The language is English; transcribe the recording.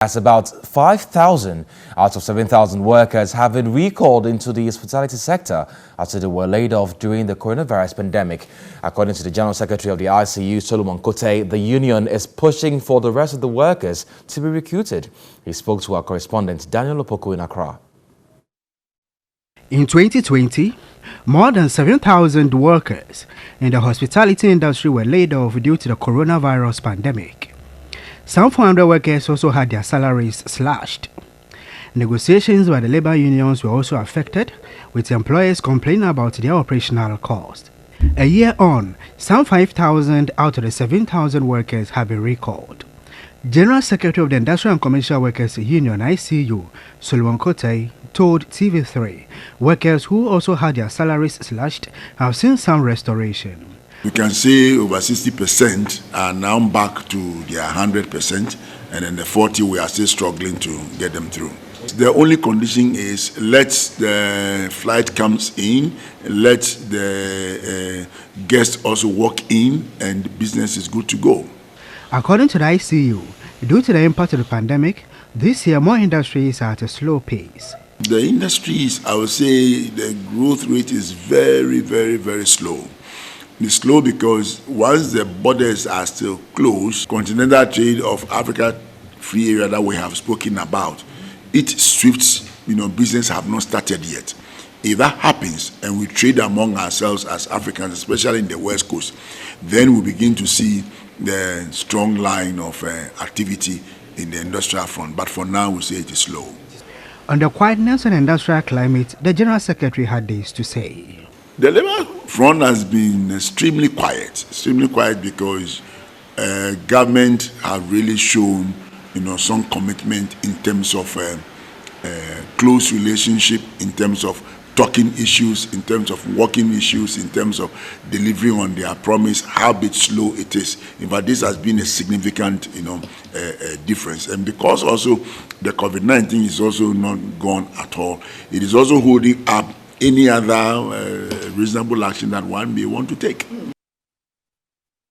As about 5,000 out of 7,000 workers have been recalled into the hospitality sector after they were laid off during the coronavirus pandemic. According to the General Secretary of the ICU, Solomon Kote, the union is pushing for the rest of the workers to be recruited. He spoke to our correspondent Daniel Opoku in Accra. In 2020, more than 7,000 workers in the hospitality industry were laid off due to the coronavirus pandemic. Some 400 workers also had their salaries slashed. Negotiations by the labor unions were also affected, with employers complaining about their operational cost. A year on, some 5,000 out of the 7,000 workers have been recalled. General Secretary of the Industrial and Commercial Workers Union (ICU), Solomon Kote, told TV3 workers who also had their salaries slashed have seen some restoration. We can say over 60% are now back to their 100%, and then the 40 we are still struggling to get them through. The only condition is let the flight comes in, let the guests also walk in, and business is good to go. According to the ICU, due to the impact of the pandemic, this year more industries are at a slow pace. The industries, I would say the growth rate is very, very, very slow. It's slow because once the borders are still closed, continental trade of Africa free area that we have spoken about, its swift business have not started yet. If that happens and we trade among ourselves as Africans, especially in the West Coast, then we begin to see the strong line of activity in the industrial front. But for now, we say it is slow. On the quietness and industrial climate, the General Secretary had this to say. The labor front has been extremely quiet because government have really shown, some commitment in terms of close relationship, in terms of talking issues, in terms of working issues, in terms of delivering on their promise, how bit slow it is. In fact, this has been a significant, difference. And because also the COVID-19 is also not gone at all, it is also holding up any other reasonable action that one may want to take.